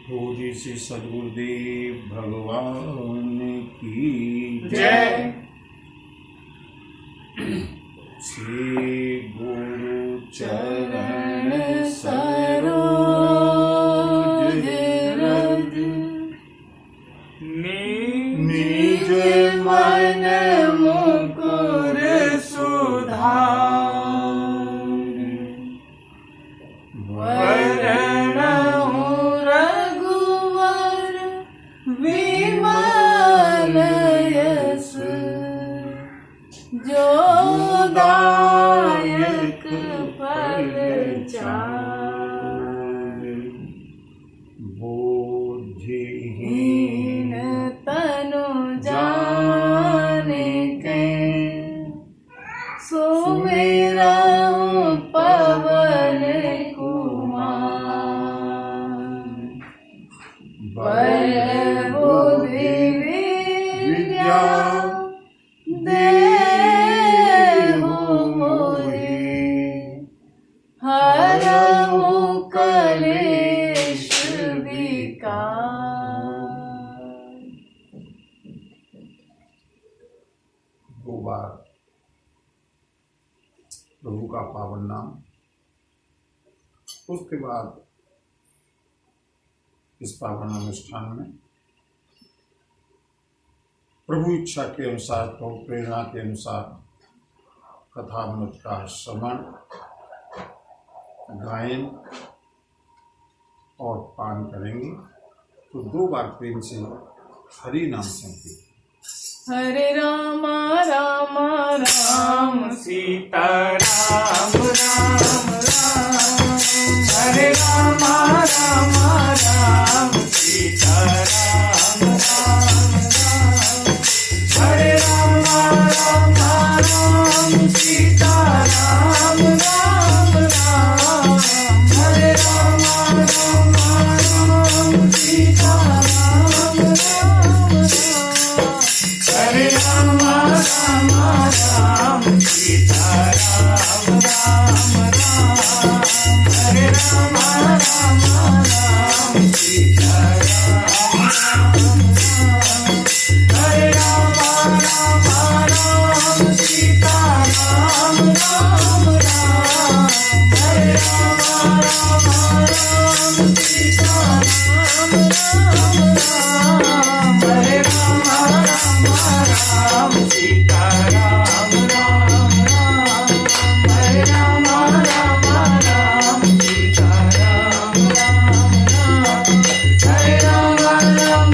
पूज्य श्री सद्गुरुदेव भगवान की जय। श्री गुरु चरण सरोज रज निज मन मुकुर सुधार वरणहु रघुवर विमल यश जो दायक फल चारि बुद्धिहीन तनु जानिके सुमिरहु पवन कुमार बल बुद्धि विद्या देहु मोहि हरहु कलेश विकार। दो बार प्रभु का पावन नाम, उसके बाद इस पावन अनुष्ठान में प्रभु इच्छा के अनुसार, प्रभु प्रेरणा के अनुसार कथामृत का श्रवण, गायन और पान करेंगे। तो दो बार प्रेम से हरि नाम संकीर्तन। हरे राम राम राम सीता राम राम राम हरे राम राम राम सीता राम राम राम हरे राम राम राम सीता राम राम राम हरे राम राम राम सीता राम राम राम हरे राम राम राम सीता राम राम राम हरे राम राम राम सीता राम राम राम हरे राम राम राम सीता राम राम राम हरे राम राम राम सीता राम राम राम हरे राम राम राम सीता राम राम राम हरे राम राम राम सीता राम राम राम हरे राम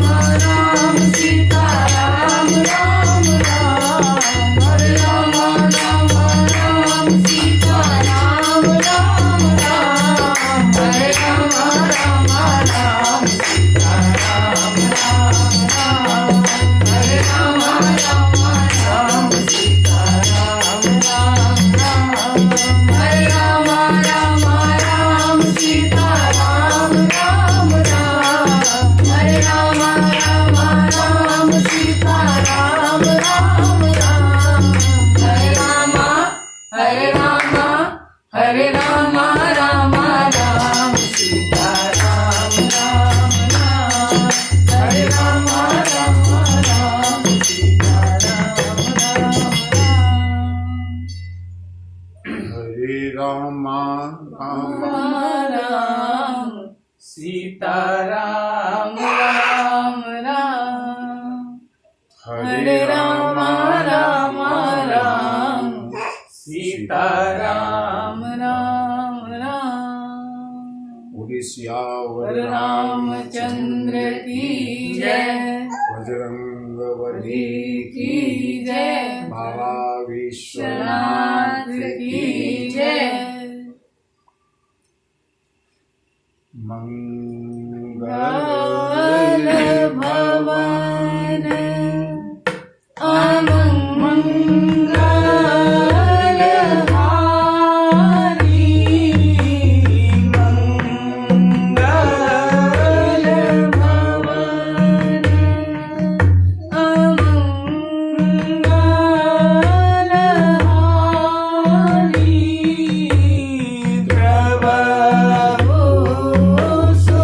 राम राम सीता राम राम राम हरे राम राम राम सीता राम राम राम हरे राम राम राम सीता राम राम राम हरे राम राम राम सीता राम राम राम हरे राम राम राम सीता राम राम राम हरे राम राम राम सीता राम राम राम हरे राम हरे राम हरे राम राम राम सीता राम राम राम हरे राम राम राम सीता राम राम राम हरे राम राम राम सीता राम राम राम हरे राम राम राम सीता राम राम राम बोलिए सियावर रामचंद्र की जय बजरंग बली की जय बाबा विश्वनाथ नाथ की जय मंगल भवन अमंगल हारी मंगल भवन अमंगल हारी प्रभु सो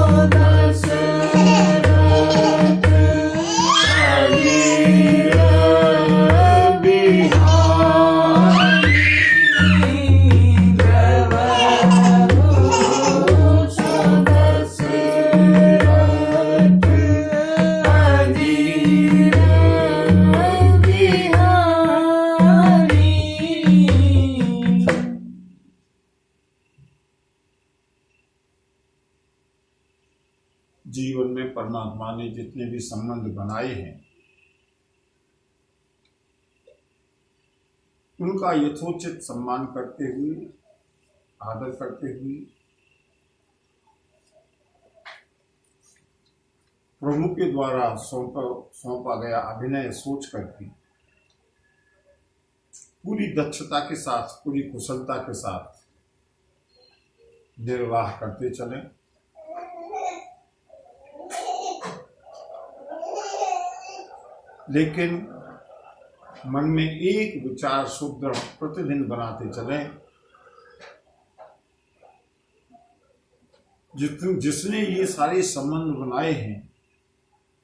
जीवन में परमात्मा ने जितने भी संबंध बनाए हैं उनका यथोचित सम्मान करते हुए, आदर करते हुए, प्रभु के द्वारा सौंपा गया अभिनय सोच करके पूरी दक्षता के साथ, पूरी कुशलता के साथ निर्वाह करते चले। लेकिन मन में एक विचार सुदृढ़ प्रतिदिन बनाते चले, जिसने ये सारे संबंध बनाए हैं,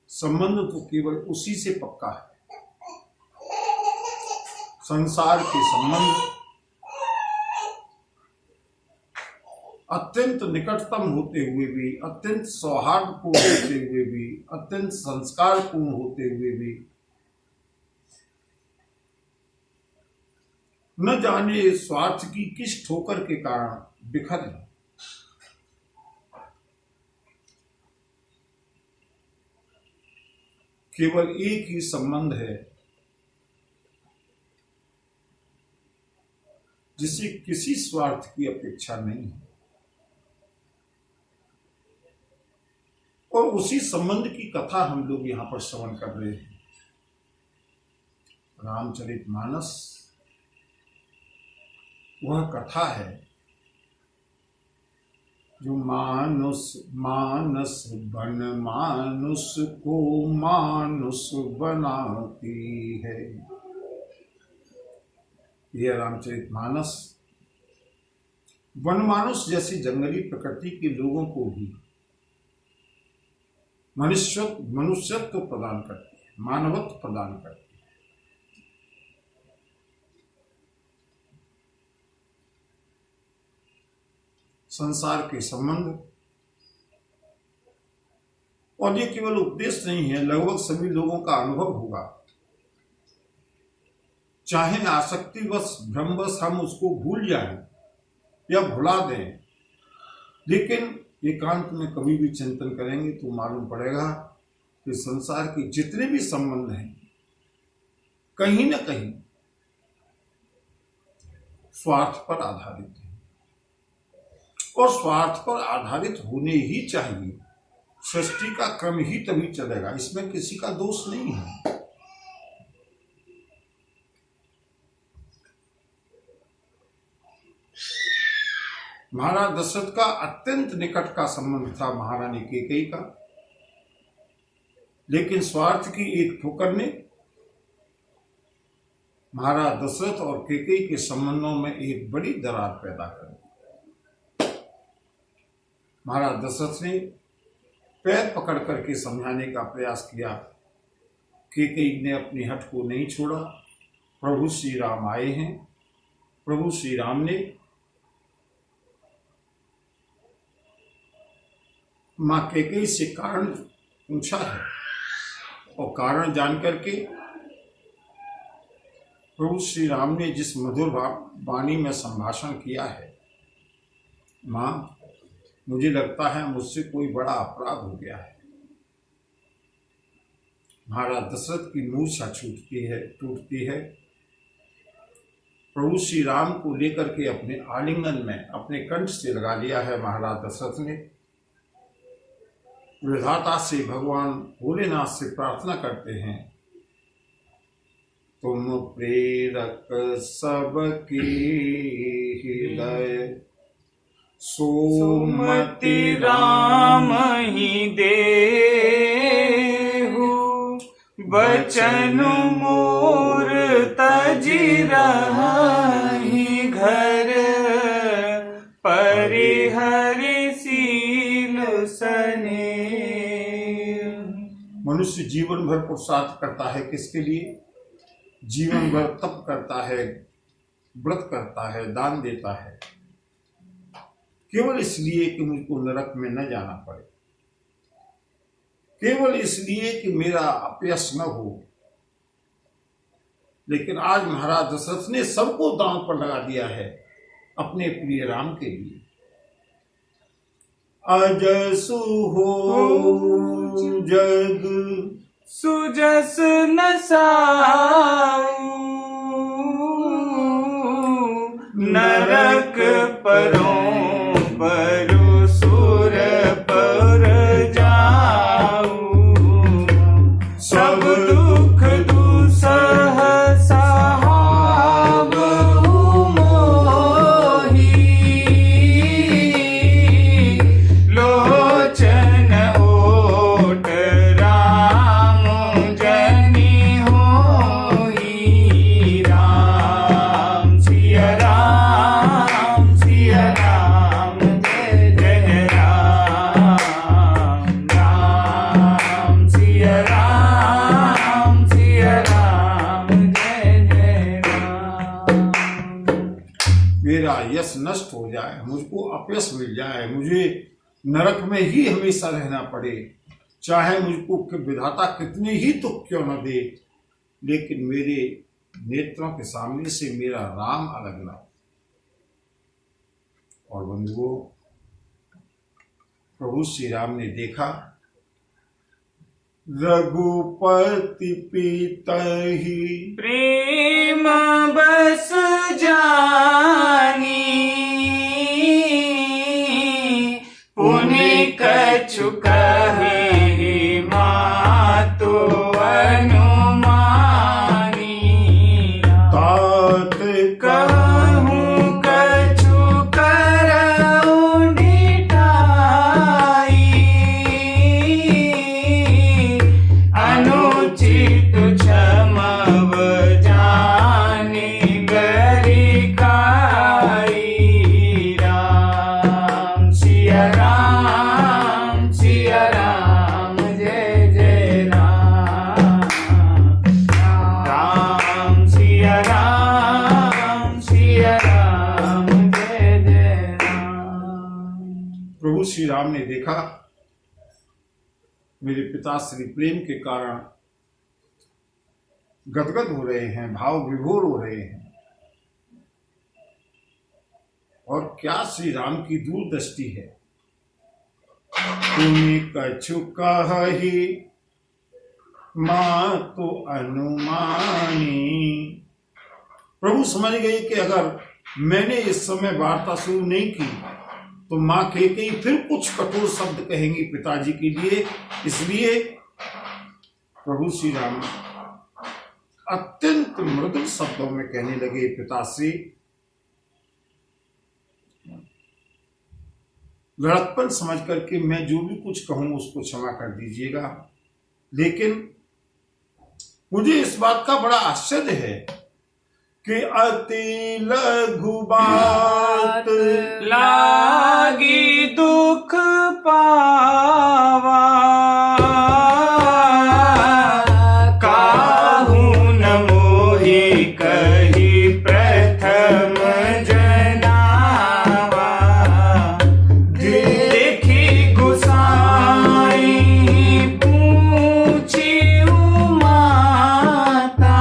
संबंध तो केवल उसी से पक्का है। संसार के संबंध अत्यंत निकटतम होते हुए भी, अत्यंत सौहार्दपूर्ण होते हुए भी, अत्यंत संस्कारपूर्ण होते हुए भी न जाने स्वार्थ की किस ठोकर के कारण बिखर गए। केवल एक ही संबंध है जिसे किसी स्वार्थ की अपेक्षा नहीं है, और उसी संबंध की कथा हम लोग यहां पर श्रवण कर रहे हैं। रामचरितमानस वह कथा है जो मानस बन मानुष को मानुष बनाती है। यह रामचरितमानस वनमानुष जैसी जंगली प्रकृति के लोगों को भी मनुष्यत्व प्रदान करती है, मानवत्व प्रदान करती है। संसार के संबंध, और ये केवल उपदेश नहीं है, लगभग सभी लोगों का अनुभव होगा। चाहे आसक्तिवश भ्रमवश हम उसको भूल जाएं या भुला दें, लेकिन एकांत में कभी भी चिंतन करेंगे तो मालूम पड़ेगा कि संसार के जितने भी संबंध हैं कहीं न कहीं स्वार्थ पर आधारित हैं, और स्वार्थ पर आधारित होने ही चाहिए। सृष्टि का क्रम ही तभी चलेगा, इसमें किसी का दोष नहीं है। महाराज दशरथ का अत्यंत निकट का संबंध था महारानी कैकेयी का, लेकिन स्वार्थ की एक ठोकर ने महाराज दशरथ और कैकेयी के संबंधों में एक बड़ी दरार पैदा कर दी। महाराज दशरथ ने पैर पकड़ करके समझाने का प्रयास किया, कैकेयी ने अपनी हठ को नहीं छोड़ा। प्रभु श्री राम आए हैं, प्रभु श्री राम ने मां कैकेयी से कारण पूछा है, और कारण जान करके प्रभु श्री राम ने जिस मधुर वाणी में संभाषण किया है, मां मुझे लगता है मुझसे कोई बड़ा अपराध हो गया है। महाराज दशरथ की मूर्छा टूटती है। प्रभु श्री राम को लेकर के अपने आलिंगन में अपने कंठ से लगा लिया है महाराज दशरथ ने। विधाता से, भगवान भोलेनाथ से प्रार्थना करते हैं, तुम प्रेरक सबके हृदय सुमति राम ही देहु, बचन मोर तजि रहि घर, परिहरि सील सने। मनुष्य जीवन भर पुरुषार्थ करता है, किसके लिए? जीवन भर तप करता है, व्रत करता है, दान देता है, केवल इसलिए कि मुझको नरक में न जाना पड़े, केवल इसलिए कि मेरा अपयश न हो। लेकिन आज महाराज दशरथ ने सबको दांव पर लगा दिया है अपने प्रिय राम के लिए। अजसु हो जग सुजस नसाऊ नरक परों परु सुर पर जाऊं सब दुख दुसह सहावहु मोही लोचन ओट राम जनि होई राम सिया राम जय जय राम राम सिया राम जय जय राम। मेरा यश नष्ट हो जाए, मुझको अपयश मिल जाए, मुझे नरक में ही हमेशा रहना पड़े, चाहे मुझको विधाता कितने ही दुख क्यों न दे, लेकिन मेरे नेत्रों के सामने से मेरा राम अलग ना हो। और बंधुओं, प्रभु श्री राम ने देखा रघुपति पितहि प्रेम बस जानी पुनि कछु कहे मातु अनुमानी तात कहूँ कछु करऊँ निठाई अनुचित क्षमव जानि गरिकाई राम सिया राम जय जय राम राम सिया राम जय जय राम। प्रभु श्री राम ने देखा मेरे पिता श्री प्रेम के कारण गदगद हो रहे हैं, भाव विभोर हो रहे हैं, और क्या श्री राम की दूरदृष्टि है। तुम्हें कछु कहि माँ तो अनुमानी। प्रभु समझ गए कि अगर मैंने इस समय वार्ता शुरू नहीं की तो माँ कैकेयी फिर कुछ कठोर शब्द कहेंगी पिताजी के लिए, इसलिए प्रभु श्री राम अत्यंत मृदुल शब्दों में कहने लगे, पिताश्री लड़कपन समझ करके मैं जो भी कुछ कहूं उसको क्षमा कर दीजिएगा, लेकिन मुझे इस बात का बड़ा आश्चर्य है कि अति लघु बात लागी दुख पावा काहू न मोहि कही प्रथम जनावा देखी गुसाई पूछी माता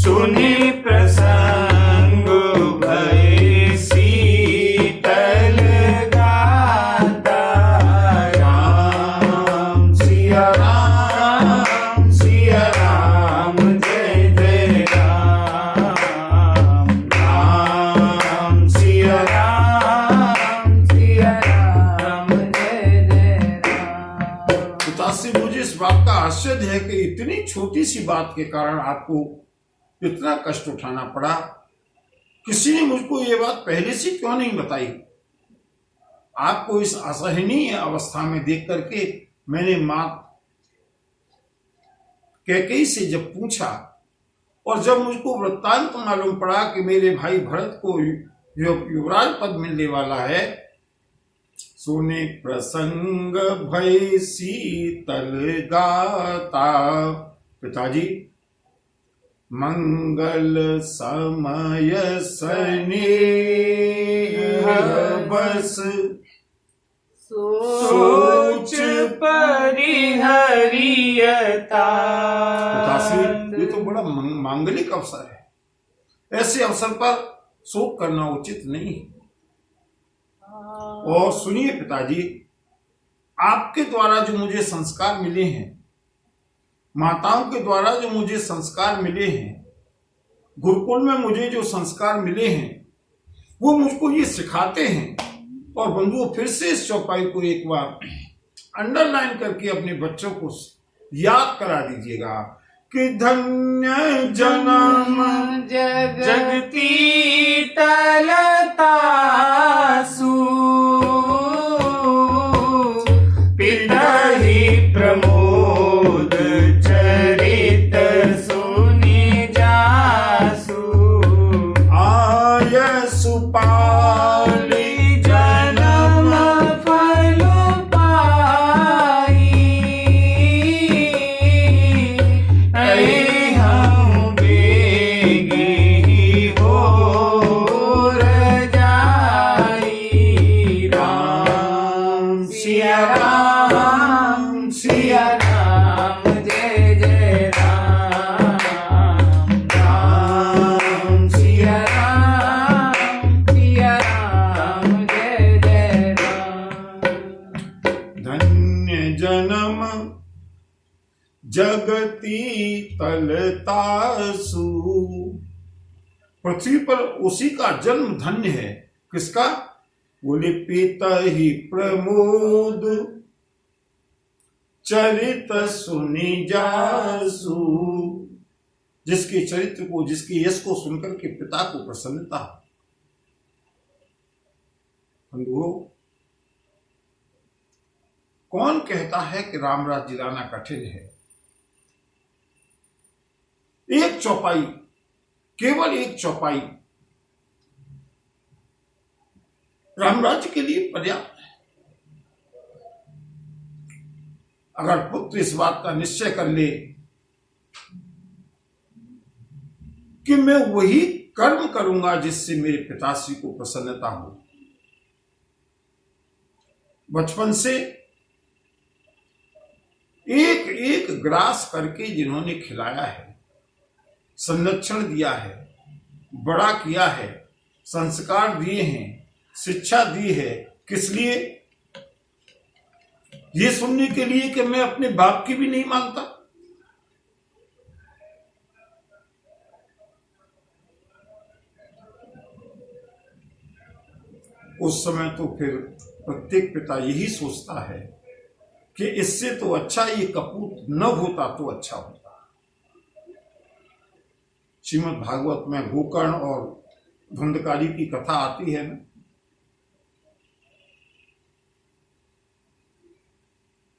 सुनि प्रसंग भय शीतल गाता राम सिया राम जय जय राम राम सिया राम जय जय राम। पिताश्री मुझे इस बात का आश्चर्य है कि इतनी छोटी सी बात के कारण आपको इतना कष्ट उठाना पड़ा। किसी ने मुझको ये बात पहले से क्यों नहीं बताई। आपको इस असहनीय अवस्था में देख करके मैंने मां कैकेयी से जब पूछा और जब मुझको वृत्तांत मालूम पड़ा कि मेरे भाई भरत को युवराज पद मिलने वाला है, सुने प्रसंग भय शीतल गाता। पिताजी मंगल समय स्नेह बस सोच परिहरियता। पिताश्री ये तो बड़ा मांगलिक अवसर है, ऐसे अवसर पर शोक करना उचित नहीं है। और सुनिए पिताजी, आपके द्वारा जो मुझे संस्कार मिले हैं, माताओं के द्वारा जो मुझे संस्कार मिले हैं, गुरुकुल में मुझे जो संस्कार मिले हैं, वो मुझको ये सिखाते हैं। और बंधुओं, फिर से इस चौपाई को एक बार अंडरलाइन करके अपने बच्चों को याद करा दीजिएगा कि धन्य जन्म जगती तलतासु पिता ही प्रमोद चरित सुनि जासु आय सुपाली जन्म फल पाई ऐ हम बेगे ही हो रजाई। राम सिया राम सिया राम जय जय राम। राम सिया राम जय जय राम। धन्य जन्म जगती तलतासु। पृथ्वी पर उसी का जन्म धन्य है। किसका? बोले पिता ही प्रमोद चरित सुनि जासु। जिसके चरित्र को, जिसके यश को सुनकर के पिता को प्रसन्नता। बंधुओं, कौन कहता है कि राम राज्य दिलाना कठिन है? एक चौपाई, केवल एक चौपाई राम राज्य के लिए पर्याप्त है। अगर पुत्र इस बात का निश्चय कर ले कि मैं वही कर्म करूंगा जिससे मेरे पिताश्री को प्रसन्नता हो। बचपन से एक एक ग्रास करके जिन्होंने खिलाया है, संरक्षण दिया है, बड़ा किया है, संस्कार दिए हैं, शिक्षा दी है, किस लिए? ये सुनने के लिए कि मैं अपने बाप की भी नहीं मानता। उस समय तो फिर प्रत्येक पिता यही सोचता है कि इससे तो अच्छा ये कपूत न होता तो अच्छा होता। श्रीमद् भागवत में गोकर्ण और धुंधकारी की कथा आती है ना।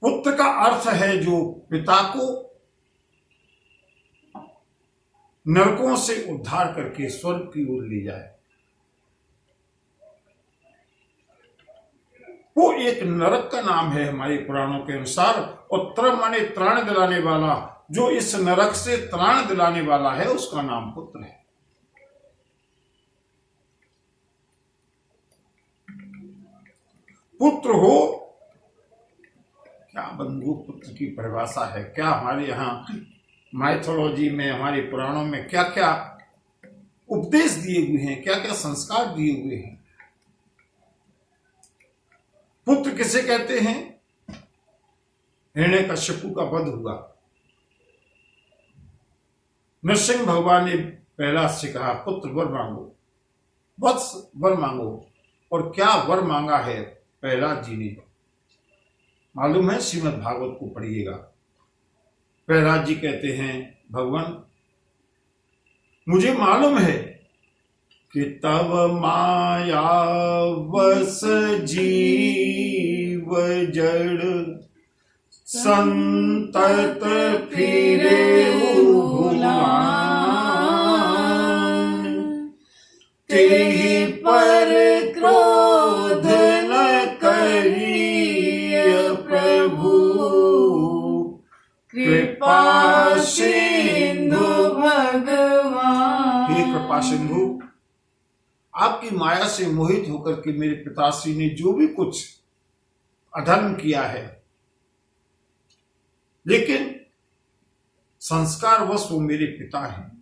पुत्र का अर्थ है जो पिता को नरकों से उद्धार करके स्वर्ग की ओर ले जाए। वो एक नरक का नाम है हमारे पुराणों के अनुसार, और त्र माने त्राण दिलाने वाला। जो इस नरक से त्राण दिलाने वाला है उसका नाम पुत्र है। पुत्र हो क्या बंधु, पुत्र की परिभाषा है क्या? हमारे यहाँ माइथोलॉजी में, हमारे पुराणों में क्या क्या उपदेश दिए हुए हैं, क्या क्या संस्कार दिए हुए हैं। पुत्र किसे कहते हैं? हिरण्यकश्यपु का वध हुआ, नरसिंह भगवान ने प्रहलाद से कहा पुत्र वर मांगो, वत्स वर मांगो। और क्या वर मांगा है प्रहलाद जी ने? मालूम है? श्रीमद् भागवत को पढ़िएगा। प्रहलाद जी कहते हैं भगवान मुझे मालूम है कि तव माया वस जीव जड़ संतत फिरे तेहि पर क्रोध न करिय प्रभु कृपा सिंधु भगवान। हे कृपा सिंधु, आपकी माया से मोहित होकर के मेरे पिताश्री ने जो भी कुछ अधर्म किया है, लेकिन संस्कारवश वो मेरे पिता हैं।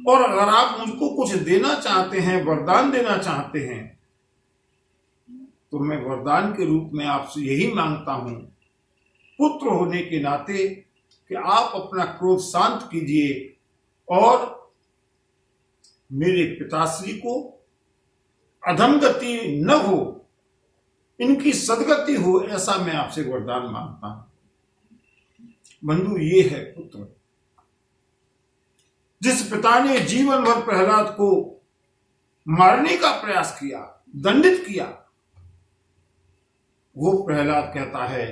और अगर आप मुझको कुछ देना चाहते हैं, वरदान देना चाहते हैं, तो मैं वरदान के रूप में आपसे यही मांगता हूं, पुत्र होने के नाते, कि आप अपना क्रोध शांत कीजिए और मेरे पिताश्री को अधमगति न हो, इनकी सदगति हो, ऐसा मैं आपसे वरदान मांगता हूं। बंधु, ये है पुत्र। जिस पिता ने जीवन भर प्रहलाद को मारने का प्रयास किया, दंडित किया, वो प्रहलाद कहता है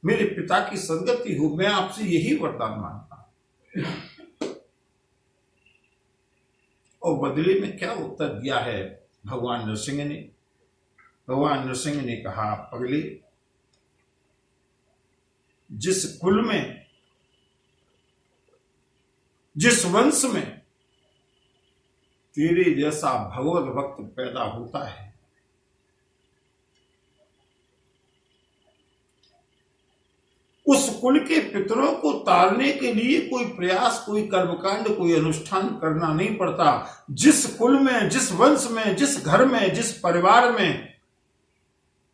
मेरे पिता की सदगति हो, मैं आपसे यही वरदान मांगता हूं। और बदले में क्या उत्तर दिया है भगवान नरसिंह ने? भगवान नरसिंह ने कहा, पगले, जिस कुल में, जिस वंश में तेरे जैसा भगवत भक्त पैदा होता है, उस कुल के पितरों को तारने के लिए कोई प्रयास, कोई कर्मकांड, कोई अनुष्ठान करना नहीं पड़ता। जिस कुल में, जिस वंश में, जिस घर में, जिस परिवार में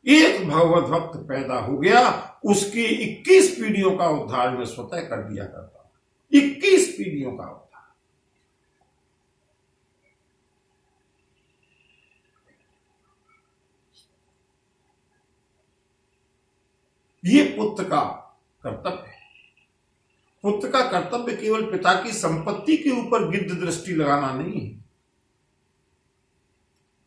एक भगवत भक्त पैदा हो गया, उसकी 21 पीढ़ियों का उद्धार में स्वतः कर दिया करता। 21 पीढ़ियों का उद्धार। ये पुत्र का कर्तव्य है। पुत्र का कर्तव्य केवल पिता की संपत्ति के ऊपर गिद्ध दृष्टि लगाना नहीं है।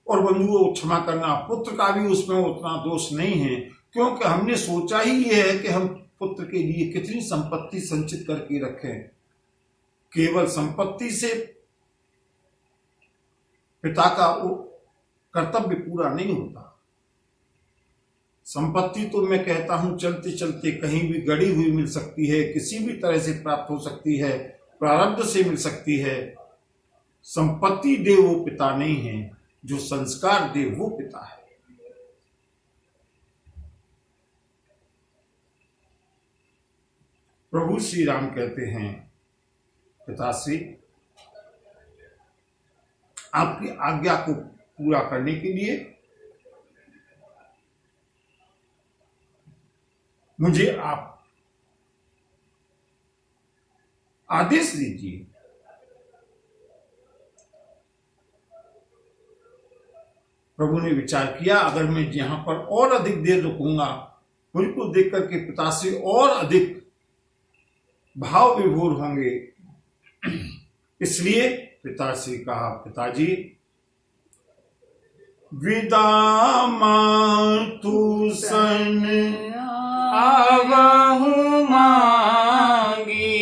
और बंधुओं, क्षमा करना, पुत्र का भी उसमें उतना दोष नहीं है, क्योंकि हमने सोचा ही यह है कि हम पुत्र के लिए कितनी संपत्ति संचित करके रखें। केवल संपत्ति से पिता का कर्तव्य पूरा नहीं होता। संपत्ति तो मैं कहता हूं चलते चलते कहीं भी गड़ी हुई मिल सकती है, किसी भी तरह से प्राप्त हो सकती है, प्रारब्ध से मिल सकती है। संपत्ति दे वो पिता नहीं है, जो संस्कार दे वो पिता है। प्रभु श्री राम कहते हैं, पिताश्री, आपकी आज्ञा को पूरा करने के लिए मुझे आप आदेश दीजिए। प्रभु ने विचार किया, अगर मैं यहां पर और अधिक देर रुकूंगा, मुझको देख करके पिताश्री और अधिक भाव विभोर होंगे। इसलिए पिताश्री कहा, पिताजी, विदा मातु सन आवहु मांगी,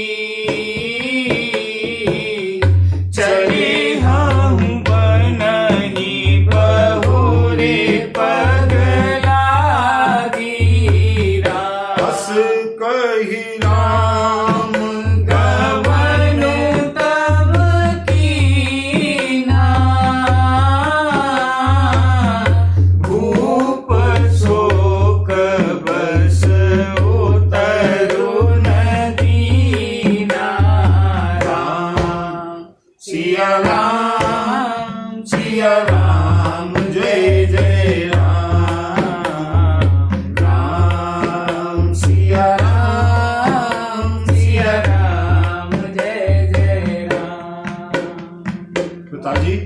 चले हम बनहि बहुरे पगला गिरा। हस कहि राम गवन तब कीना, भूप शोक बस उतरु न दीना। राम सिया राम, सिया राम, जय जय राम। राम सिया राम, सिया राम, जय जय राम। पिताजी,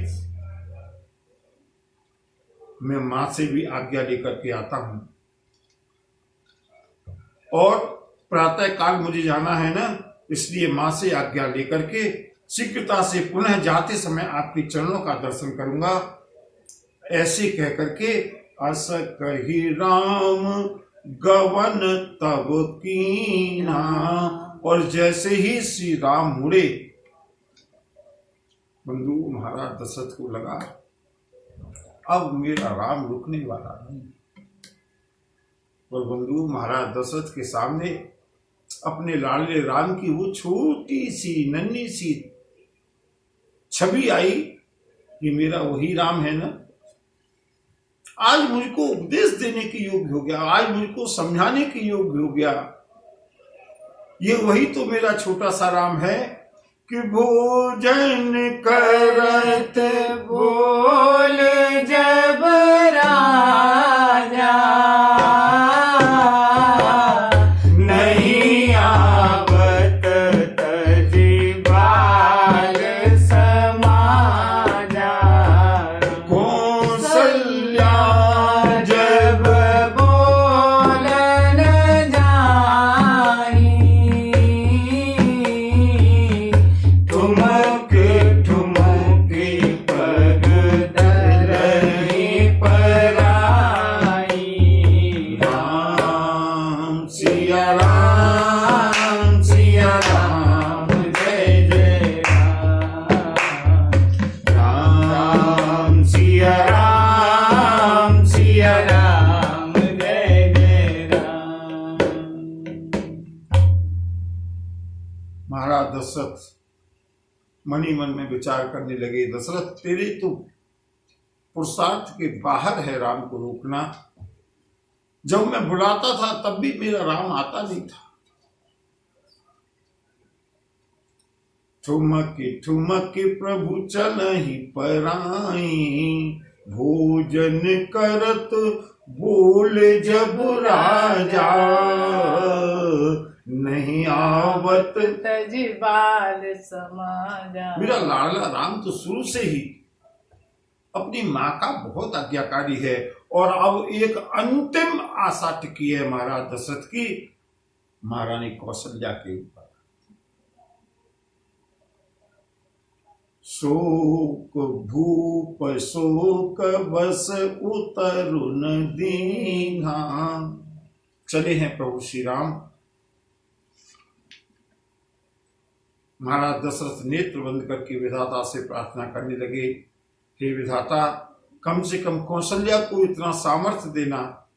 मैं मां से भी आज्ञा लेकर के आता हूं, और प्रातः काल मुझे जाना है ना, इसलिए मां से आज्ञा लेकर के शीघ्रता से पुनः जाते समय आपके चरणों का दर्शन करूंगा। ऐसे कह करके अस कहि राम गवन तब कीना, और जैसे ही श्री राम मुड़े, बंधु महाराज दशरथ को लगा अब मेरा राम रुकने वाला नहीं। और बंधु महाराज दशरथ के सामने अपने लाडले राम की वो छोटी सी नन्ही सी छवि आई कि मेरा वही राम है ना। आज मुझको उपदेश देने की योग्य हो गया, आज मुझको समझाने की योग्य हो गया। ये वही तो मेरा छोटा सा राम है कि भोजन करत बोल जब राजा नहीं आवत तजी बाल समाजा कौशल्या जब बोलन जाई ठुमक ठुमक पग धरहि पराई राम सिया राम जय जय राम सिया राम जय जय राम। महाराज दशरथ मनी मन में विचार करने लगे, दशरथ तेरे तो पुरुषार्थ के बाहर है राम को रोकना। जब मैं बुलाता था तब भी मेरा राम आता नहीं था। ठुमकी ठुमकी प्रभु चलहि पराई, भोजन करत बोल जब राजा नहीं आवत। तजी बाल समाजा मेरा लाडला राम तो शुरू से ही अपनी माँ का बहुत आज्ञाकारी है और अब एक अंतिम आशा टिकी है महाराज दशरथ की, महारानी कौशल्या के ऊपर। शोक भूप शोक बस उतरुन दीन्हा। चले हैं प्रभु श्री राम। महाराज दशरथ नेत्र बंद करके विधाता से प्रार्थना करने लगे, हे विधाता कम से कम कौशल्या को इतना सामर्थ्य देना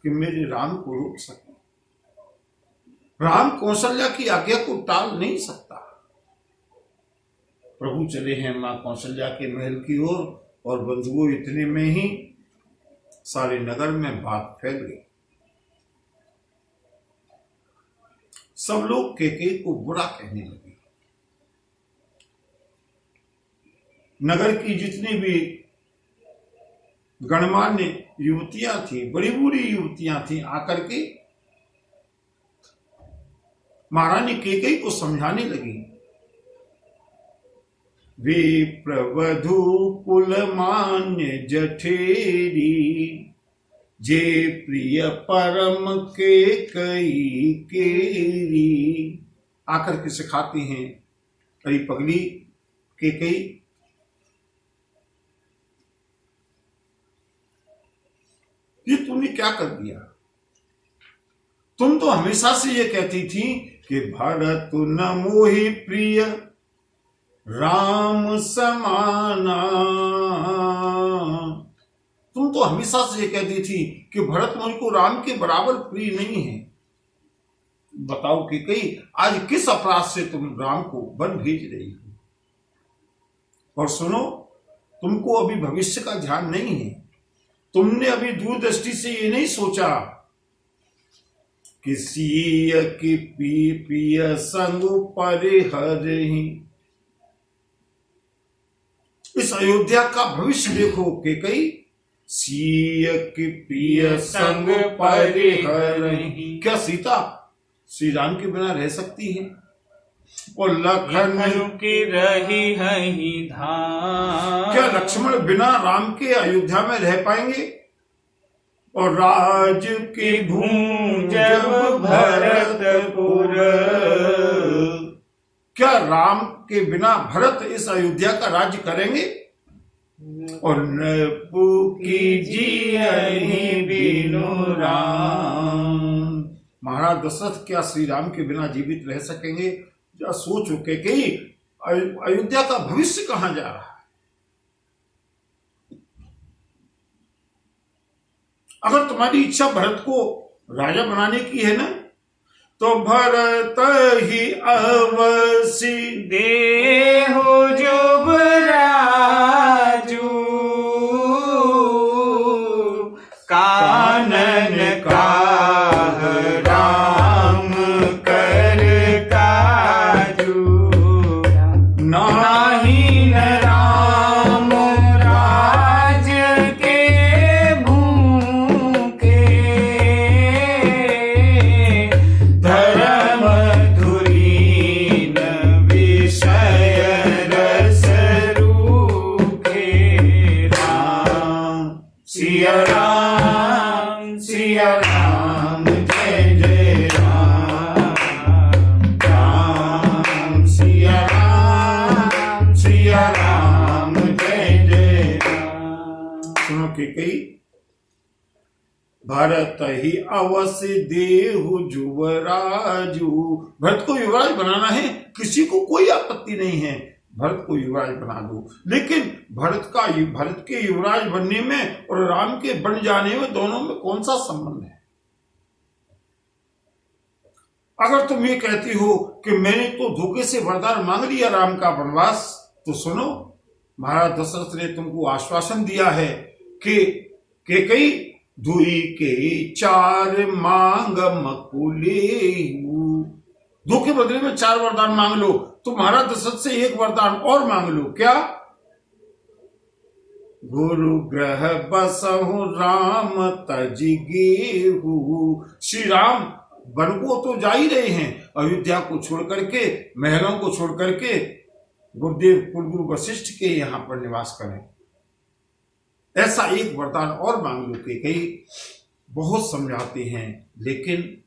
कि मेरे राम को रोक सके। राम कौशल्या की आज्ञा को टाल नहीं सकता। प्रभु चले हैं मां कौशल्या के महल की ओर और बंधुओं इतने में ही सारे नगर में बात फैल गई। सब लोग केकई को बुरा कहने लगे। नगर की जितनी भी गणमान्य युवतियां थी, बड़ी बूढ़ी युवतियां थी, आकर के महारानी केकई को समझाने लगी। वे प्रवधु कुल मान्य जठेरी, जे प्रिय परम के कई केरी। आकर के सिखाती हैं, अरे पगली केकई, ये तुमने क्या कर दिया? तुम तो हमेशा से ये कहती थी कि भरत न मोहि प्रिय राम समाना। तुम तो हमेशा से ये कहती थी कि भरत मुझको राम के बराबर प्रिय नहीं है। बताओ कि कई आज किस अपराध से तुम राम को वन भेज रही हो? और सुनो, तुमको अभी भविष्य का ध्यान नहीं है। तुमने अभी दूरदृष्टि से ये नहीं सोचा कि सीय की पिय संग परिहरहि। इस अयोध्या का भविष्य देखो कि कई सीय की पिय संग परिहरहि। क्या सीता श्री राम के बिना रह सकती है? और लखन की रही है धाम, क्या लक्ष्मण बिना राम के अयोध्या में रह पाएंगे? और राज की भूमि जब भरतपुर, क्या राम के बिना भरत इस अयोध्या का राज्य करेंगे? और नपु की जियहि बिनु राम। महाराज दशरथ क्या श्री राम के बिना जीवित रह सकेंगे? या सोचो कि अयोध्या का भविष्य कहां जा रहा है? अगर तुम्हारी इच्छा भरत को राजा बनाने की है ना, तो भरत ही अवसी देहो जुब राजू, कानन का राम कर काजू। सिया राम जय जय राम, राम सिया राम जय जय राम। सुनो कैकेयी, भरत ही अवश्य देहु जुवराजु। भरत को युवराज बनाना है, किसी को कोई आपत्ति नहीं है, भरत को युवराज बना दो। लेकिन भरत के युवराज बनने में और राम के बन जाने में दोनों में कौन सा संबंध है? अगर तुम ये कहती हो कि मैंने तो धोखे से वरदान मांग लिया राम का वनवास, तो सुनो, महाराज दशरथ ने तुमको आश्वासन दिया है कि कैकेयी दुई के चार मांग मकुले, दो के बदले में 4 वरदान मांग लो। तो महाराज दशरथ से एक वरदान और मांग लो। क्या? गुरु ग्रह बसहु राम तज गेहु। श्री राम वन को तो जा ही रहे हैं, अयोध्या को छोड़ करके, महलों को छोड़ करके गुरुदेव कुलगुरु वशिष्ठ के यहां पर निवास करें। ऐसा एक वरदान और मांग लो। कैकेयी बहुत समझाते हैं, लेकिन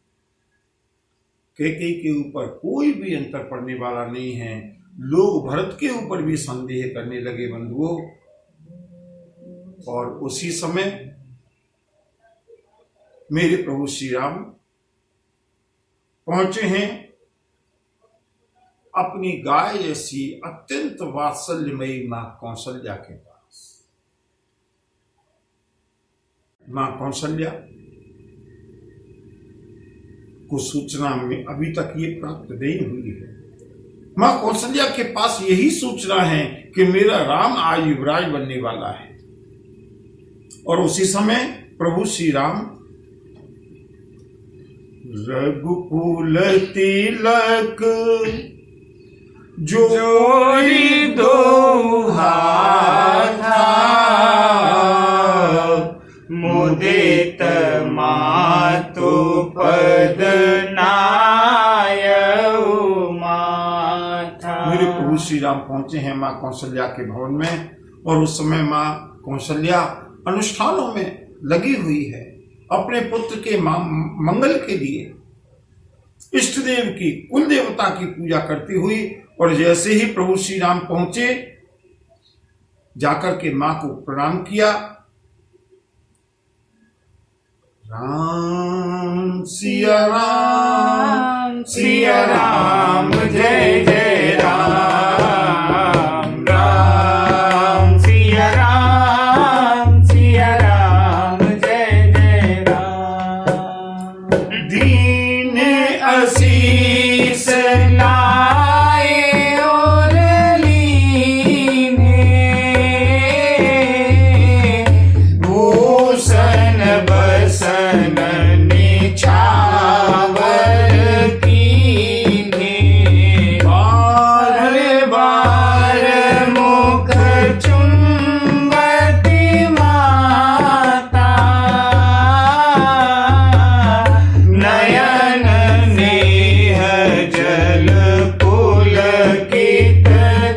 कैकेयी के ऊपर कोई भी अंतर पड़ने वाला नहीं है। लोग भरत के ऊपर भी संदेह करने लगे बंधुओं। और उसी समय मेरे प्रभु श्री राम पहुंचे हैं अपनी गाय जैसी अत्यंत वात्सल्यमयी मां कौशल्या के पास। मां कौशल्या को सूचना में अभी तक ये प्राप्त नहीं हुई है। मां कौशल्या के पास यही सूचना है कि मेरा राम आज युवराज बनने वाला है। और उसी समय प्रभु श्री राम रघुकुल तिलक जोड़ी दो हाथा, मुदित मातु पद नायउ माथा। मेरे प्रभु श्री राम पहुंचे हैं मां कौशल्या के भवन में, और उस समय मां कौशल्या अनुष्ठानों में लगी हुई है, अपने पुत्र के मंगल के लिए इष्ट देव की, कुल देवता की पूजा करती हुई। और जैसे ही प्रभु श्री राम पहुंचे, जाकर के मां को प्रणाम किया। राम सिया राम जय जय राम, राम सिया राम जय जय राम। दीन आशीष लाए और लीने, भूषण बसन निछावर कीने, बार बार मुख चुंबती माता, नयन नेह जल पुलकित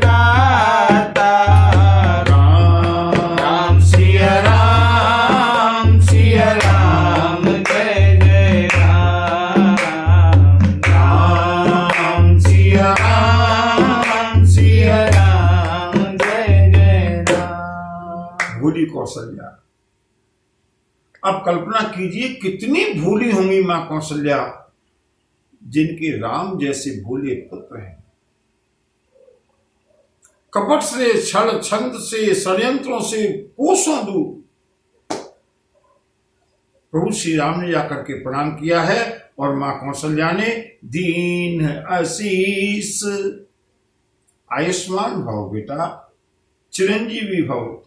गाता। राम सिया राम जय जय राम, राम सिया राम जय जय राम। भूली कौशल्या। अब कल्पना कीजिए कितनी भूली होंगी मां कौशल्या, जिनके राम जैसे भूले पुत्र हैं। कपट से, छल छंद से, षड्यंत्रों से कोसों दूर प्रभु श्री राम ने जाकर के प्रणाम किया है। और मां कौशल्या ने दीन आशीष, आयुष्मान भव बेटा, चिरंजीवी भव,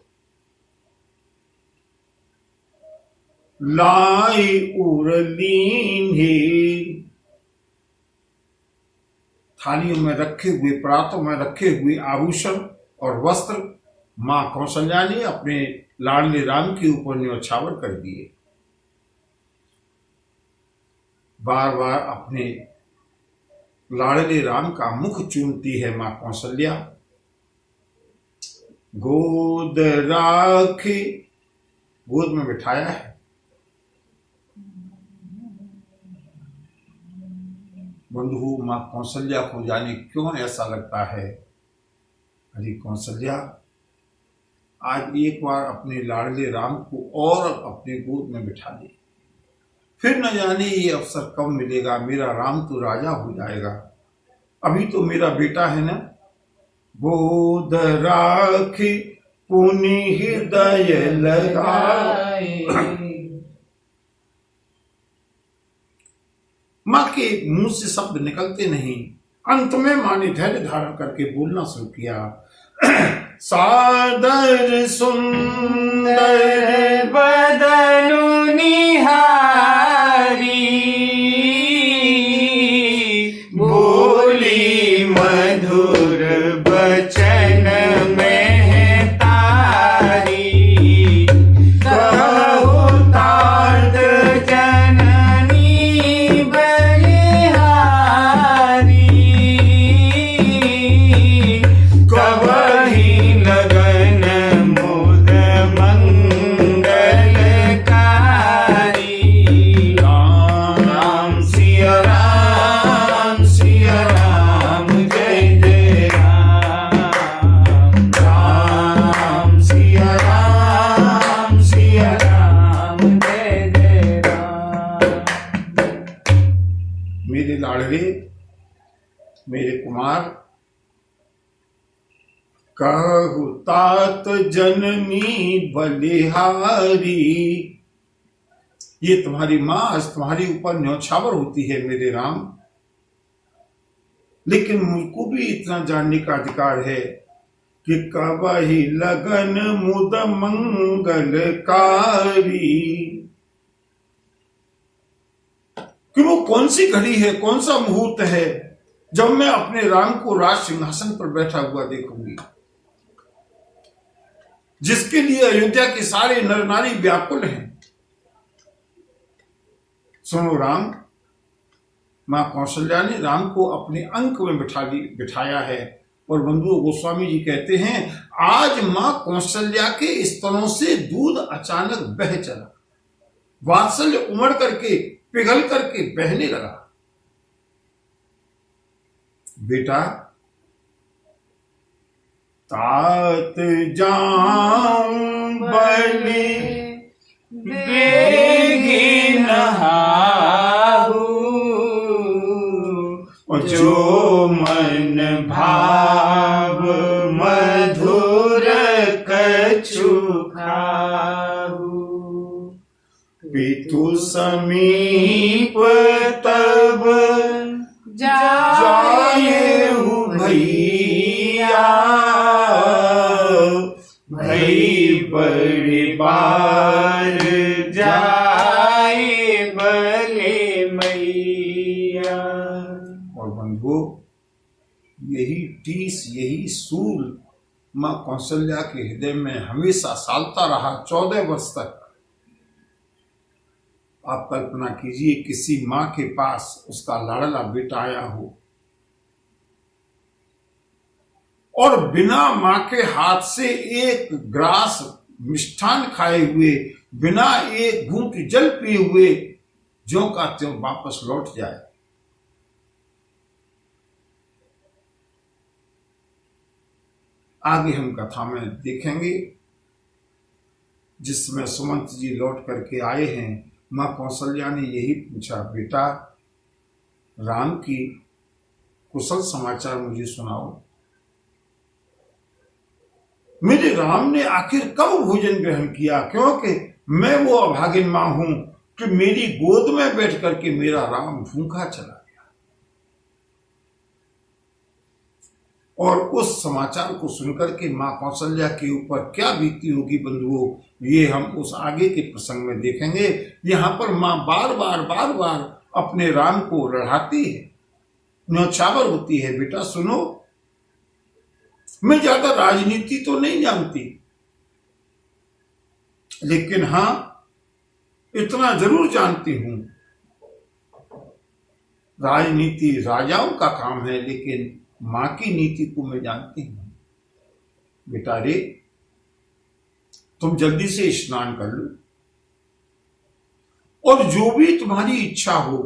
लाई उरलीन है। थालियों में रखे हुए, परातों में रखे हुए आभूषण और वस्त्र मां कौशल्या ने अपने लाडले राम के ऊपर न्यौछावर कर दिए। बार बार अपने लाडले राम का मुख चूमती है मां कौशल्या। गोद राखी, गोद में बिठाया है, बंधु, माँ कौशल्या को जाने क्यों ऐसा लगता है। अरे कौशल्या, आज एक बार अपने लाडले राम को और अपने गोद में बिठा दे, फिर न जाने ये अवसर कब मिलेगा। मेरा राम तो राजा हो जाएगा। अभी तो मेरा बेटा है ना। गोद राखी पुनि हृदय लगाए। माँ के मुंह से शब्द निकलते नहीं। अंत में माँ ने धैर्य धारण करके बोलना शुरू किया। सादर सुंदर बदनु निहारी, बोली मधुर बचन में तारी, कहो तात जननी बलिहारी, कवहि लगन मुद मंगलकारी। राम सिया राम जय जय राम। राम सिया राम जय जय राम। मेरे लाडले, मेरे कुमार, कहु तात जननी बलिहारी। ये तुम्हारी माँ आज तुम्हारे ऊपर न्यौछावर होती है मेरे राम, लेकिन मुझको भी इतना जानने का अधिकार है कि कबहि लगन मुद मंगलकारी, कि वो कौन सी घड़ी है, कौन सा मुहूर्त है जब मैं अपने राम को राज सिंहासन पर बैठा हुआ देखूंगी, जिसके लिए अयोध्या के सारे नर नारी व्याकुल हैं। सुनो राम, मां कौशल्या ने राम को अपने अंक में बिठाया है। और बंधु गोस्वामी जी कहते हैं, आज मां कौशल्या के स्तनों से दूध अचानक बह चला, वात्सल्य उमड़ करके पिघल करके बहने लगा। बेटा, तात जाऊं बलि बेगी नहाहू, जो मन भाव मधुर कछु खाहू। पितु समीप तब जाएहु भैया, भई परिवार जाए भले मैया। और बंधु, यही टीस, यही सूल मां कौशल्या के हृदय में हमेशा सालता रहा 14 वर्ष तक। आप कल्पना कीजिए, किसी मां के पास उसका लाडला बेटा आया हो और बिना मां के हाथ से एक ग्रास मिष्ठान खाए हुए, बिना एक घूंट जल पिए हुए ज्यों का त्यों वापस लौट जाए। आगे हम कथा में देखेंगे, जिसमें सुमंत जी लौट करके आए हैं। मां कौशल्या ने यही पूछा, बेटा राम की कुशल समाचार मुझे सुनाओ। मेरे राम ने आखिर कब भोजन ग्रहण किया, क्योंकि मैं वो अभागिन मां हूं कि मेरी गोद में बैठ करके मेरा राम भूखा चला गया। और उस समाचार को सुनकर के मां कौशल्या के ऊपर क्या बीती होगी बंधुओं, ये हम उस आगे के प्रसंग में देखेंगे। यहां पर मां बार बार अपने राम को लड़ाती है, न्यौछावर होती है। बेटा सुनो, मैं ज्यादा राजनीति तो नहीं जानती, लेकिन हां इतना जरूर जानती हूं, राजनीति राजाओं का काम है, लेकिन मां की नीति को मैं जानती हूं। बेटा रे, तुम जल्दी से स्नान कर लो और जो भी तुम्हारी इच्छा हो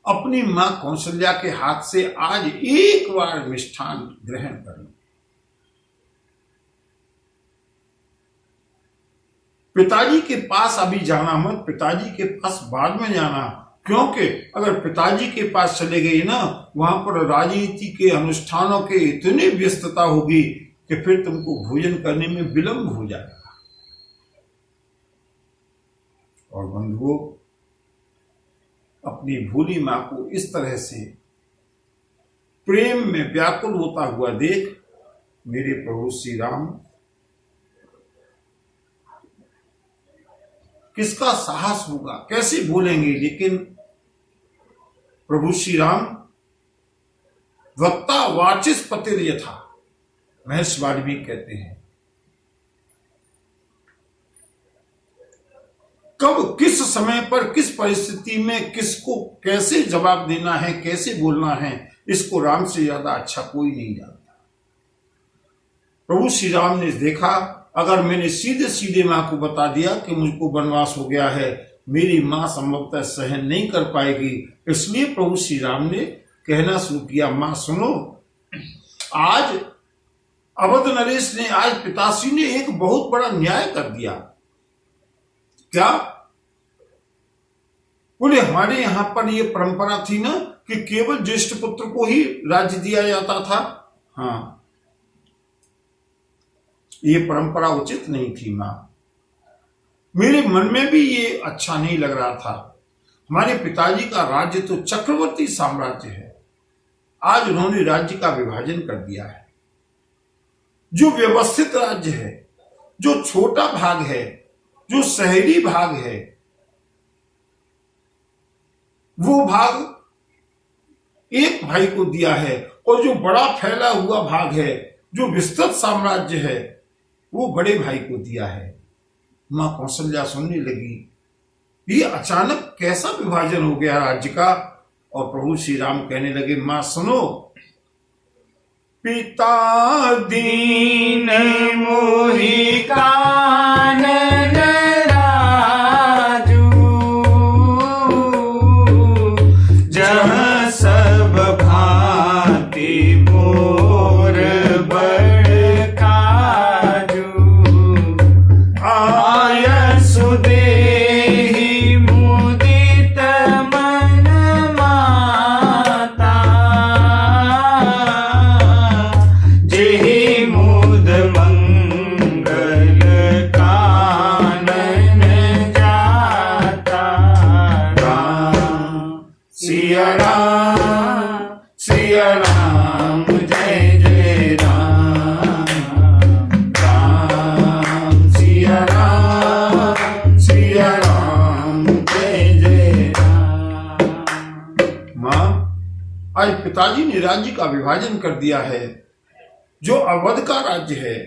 अपनी मां कौशल्या के हाथ से आज एक बार मिष्ठान ग्रहण कर लो। पिताजी के पास अभी जाना मत, पिताजी के पास बाद में जाना, क्योंकि अगर पिताजी के पास चले गए ना, वहां पर राजनीति के अनुष्ठानों के इतनी व्यस्तता होगी कि फिर तुमको भोजन करने में विलंब हो जाएगा। और बंधुओं, अपनी भोली मां को इस तरह से प्रेम में व्याकुल होता हुआ देख मेरे प्रभु श्री राम किसका साहस होगा, कैसे बोलेंगे। लेकिन प्रभु श्री राम वक्ता वाचिस पतिर यथा, महर्षि वाल्मीकि कहते हैं, कब किस समय पर किस परिस्थिति में किसको कैसे जवाब देना है, कैसे बोलना है, इसको राम से ज्यादा अच्छा कोई नहीं जानता। प्रभु श्री राम ने देखा, अगर मैंने सीधे सीधे मां को बता दिया कि मुझको वनवास हो गया है, मेरी मां संभवतः सहन नहीं कर पाएगी। इसलिए प्रभु श्री राम ने कहना शुरू किया, मां सुनो, आज अवध नरेश ने, आज पिताश्री ने एक बहुत बड़ा न्याय कर दिया। क्या? बोले हमारे यहां पर यह परंपरा थी ना कि केवल ज्येष्ठ पुत्र को ही राज्य दिया जाता था। हाँ, ये परंपरा उचित नहीं थी मां, मेरे मन में भी ये अच्छा नहीं लग रहा था। हमारे पिताजी का राज्य तो चक्रवर्ती साम्राज्य है, आज उन्होंने राज्य का विभाजन कर दिया है। जो व्यवस्थित राज्य है, जो छोटा भाग है, जो शहरी भाग है, वो भाग एक भाई को दिया है, और जो बड़ा फैला हुआ भाग है, जो विस्तृत साम्राज्य है, वो बड़े भाई को दिया है। मां कौशल्या सुनने लगी, ये अचानक कैसा विभाजन हो गया राज्य का। और प्रभु श्री राम कहने लगे, मां सुनो, पिता दीन मोहि कानन राजू, जहाँ सब भांति मोर बड़ काजू, आयसु देहि मुदित मन माता, जेहि मुद मंगल कानन जाता। राम सिया राम, सिया राम, जय जय राम, राम सिया राम, सिया राम, जय जय राम। मां, आज पिताजी ने राज्य का विभाजन कर दिया है। जो अवध का राज्य है,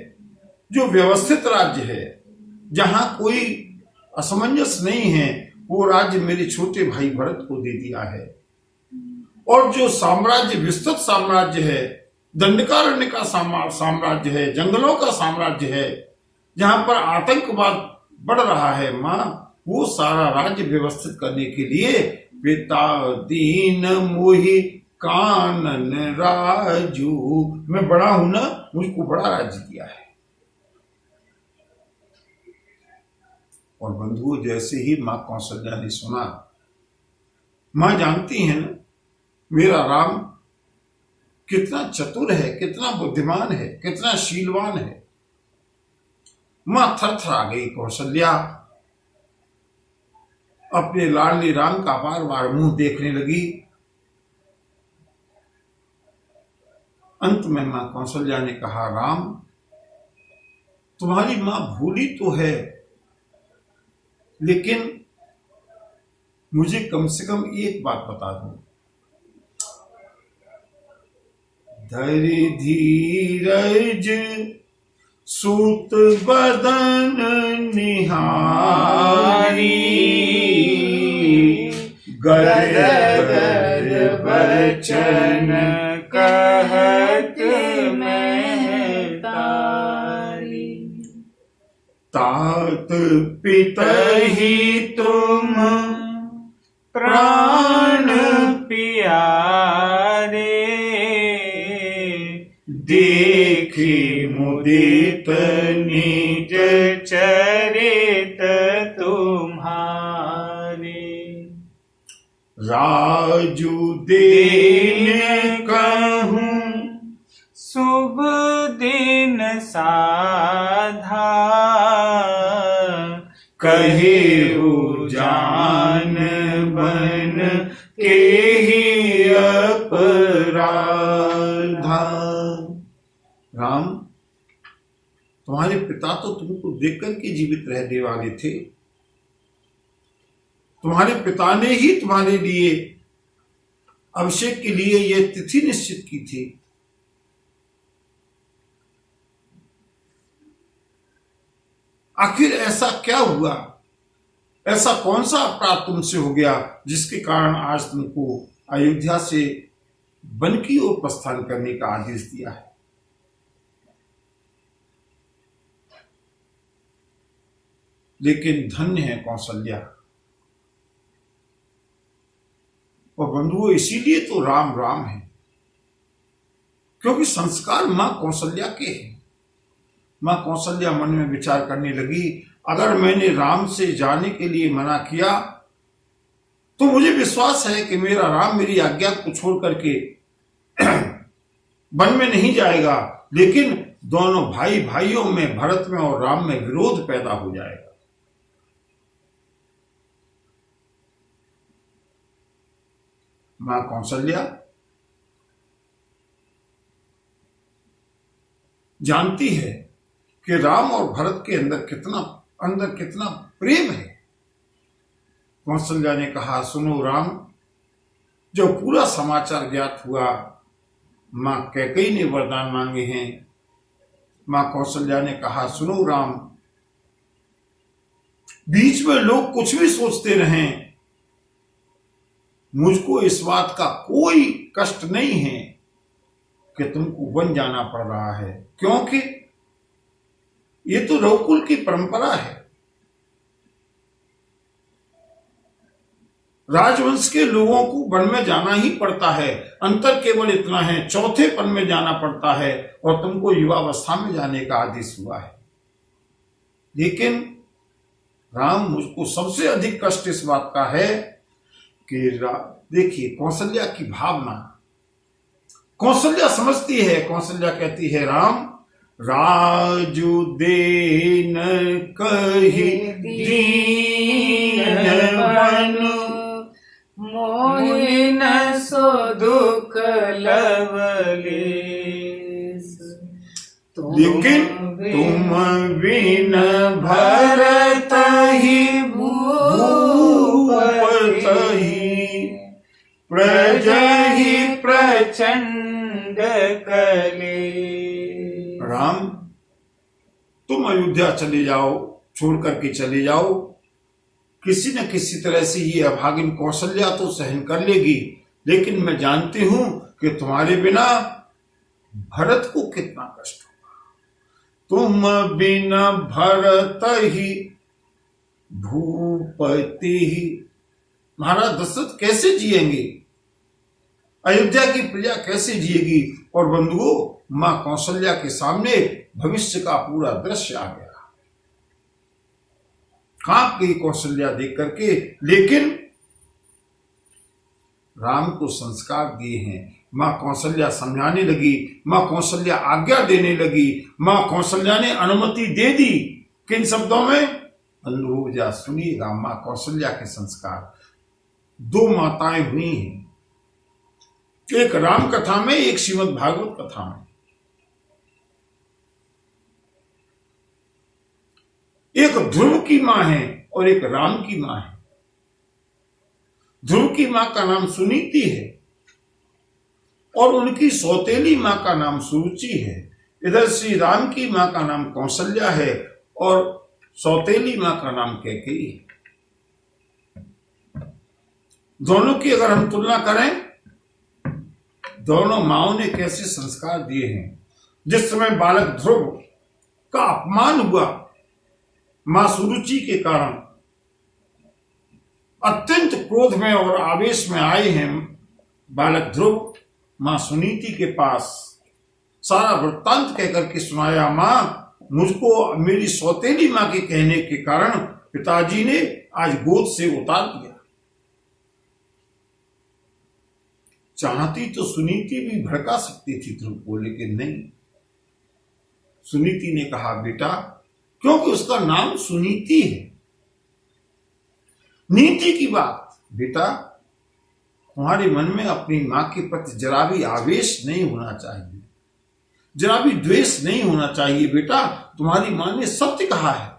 जो व्यवस्थित राज्य है, जहां कोई असमंजस नहीं है, वो राज्य मेरे छोटे भाई भरत को दे दिया है। और जो साम्राज्य विस्तृत साम्राज्य है, दंडकारण्य का साम्राज्य है, जंगलों का साम्राज्य है, जहां पर आतंकवाद बढ़ रहा है, मां, वो सारा राज्य व्यवस्थित करने के लिए पिता दीन मोहि कानन राजू, मैं बड़ा हूं ना, मुझको बड़ा राज्य दिया है। और बंधुओं, जैसे ही मां कौशल्या ने सुना, मां जानती है ना मेरा राम कितना चतुर है, कितना बुद्धिमान है, कितना शीलवान है। मां थरथरा गई। कौशल्या अपने लाडले राम का बार बार मुंह देखने लगी। अंत में मां कौशल्या ने कहा, राम, तुम्हारी मां भूली तो है, लेकिन मुझे कम से कम एक बात बता दो। धरि धीरज सूत बदन निहारी, गदगद बचन कहत महतारी, तात पिता तही तुम प्राण उदित निज चरित तुम्हारे। राजू दीन कहूँ शुभ दिन साधा, कहे जान बन के ही अपराधा। राम, तुम्हारे पिता तो तुमको देखकर के जीवित रहने वाले थे। तुम्हारे पिता ने ही तुम्हारे लिए अभिषेक के लिए यह तिथि निश्चित की थी। आखिर ऐसा क्या हुआ, ऐसा कौन सा अपराध तुमसे हो गया जिसके कारण आज तुमको अयोध्या से वन की ओर प्रस्थान करने का आदेश दिया है? लेकिन धन्य है कौशल्या। और बंधुओं, इसीलिए तो राम राम है, क्योंकि संस्कार मां कौशल्या के हैं। मां कौशल्या मन में विचार करने लगी, अगर मैंने राम से जाने के लिए मना किया तो मुझे विश्वास है कि मेरा राम मेरी आज्ञा को छोड़ करके वन में नहीं जाएगा, लेकिन दोनों भाई भाइयों में, भरत में और राम में विरोध पैदा हो जाएगा। मां कौशल्या जानती है कि राम और भरत के अंदर कितना प्रेम है। कौशल्या ने कहा, सुनो राम, जो पूरा समाचार ज्ञात हुआ, मां कैकेयी ने वरदान मांगे हैं। मां कौशल्या ने कहा, सुनो राम, बीच में लोग कुछ भी सोचते रहें, मुझको इस बात का कोई कष्ट नहीं है कि तुमको वन जाना पड़ रहा है, क्योंकि ये तो रघुकुल की परंपरा है। राजवंश के लोगों को वन में जाना ही पड़ता है। अंतर केवल इतना है, चौथे पन में जाना पड़ता है और तुमको युवावस्था में जाने का आदेश हुआ है। लेकिन राम, मुझको सबसे अधिक कष्ट इस बात का है कि देखिए कौशल्या की भावना, कौशल्या समझती है। कौशल्या कहती है, राम, राजू देन कही दीन बनु, मोहि न सो दुख लवलेस। लेकिन तुम बिन भरत ही भूपत ही, प्रज ही प्रचंड कले। राम, तुम अयोध्या चले जाओ, छोड़ करके चले जाओ। किसी न किसी तरह से ये अभागिन कौशल्या तो सहन कर लेगी, लेकिन मैं जानती हूं कि तुम्हारे बिना भरत को कितना कष्ट होगा। तुम बिना भरत ही भूपति ही, महाराज दशरथ कैसे जिएंगे, अयोध्या की प्रजा कैसे जिएगी? और बंधुओं, मां कौशल्या के सामने भविष्य का पूरा दृश्य आ गया। कांप गई कौशल्या देख करके, लेकिन राम को संस्कार दिए हैं। मां कौशल्या समझाने लगी, मां कौशल्या आज्ञा देने लगी, मां कौशल्या ने अनुमति दे दी। किन शब्दों में? बंधुओं, जा सुनिएगा मां कौशल्या के संस्कार। दो माताएं हुई हैं, एक राम कथा में, एक श्रीमद् भागवत कथा में। एक ध्रुव की मां है और एक राम की मां है। ध्रुव की मां का नाम सुनीति है और उनकी सौतेली मां का नाम सुरुचि है। इधर श्री राम की मां का नाम कौशल्या है और सौतेली मां का नाम कैकेयी है। दोनों की अगर हम तुलना करें, दोनों माओं ने कैसे संस्कार दिए हैं। जिस समय बालक ध्रुव का अपमान हुआ मां सुरुचि के कारण, अत्यंत क्रोध में और आवेश में आए हैं बालक ध्रुव मां सुनीति के पास सारा वृत्तांत कहकर के सुनाया। माँ, मुझको मेरी सौतेली माँ के कहने के कारण पिताजी ने आज गोद से उतार दिया। चाहती तो सुनीति भी भड़का सकती थी ध्रुव को, लेकिन नहीं। सुनीति ने कहा, बेटा, क्योंकि उसका नाम सुनीति है। नीति की बात, बेटा, तुम्हारे मन में अपनी मां के प्रति जरा भी आवेश नहीं होना चाहिए, जरा भी द्वेष नहीं होना चाहिए। बेटा, तुम्हारी मां ने सत्य कहा है।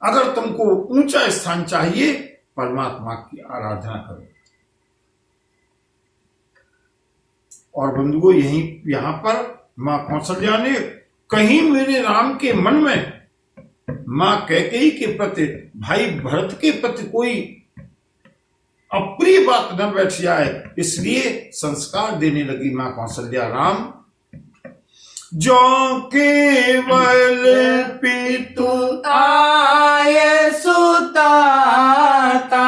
अगर तुमको ऊंचा स्थान चाहिए, परमात्मा की आराधना करो। और बंधुओं, यहां पर मां कौशल्या ने कहीं मेरे राम के मन में मां कैकेयी के प्रति, भाई भरत के प्रति कोई अप्रिय बात न बैठ जाए, इसलिए संस्कार देने लगी मां कौशल्या। राम, जो केवल पितु आय सुताता,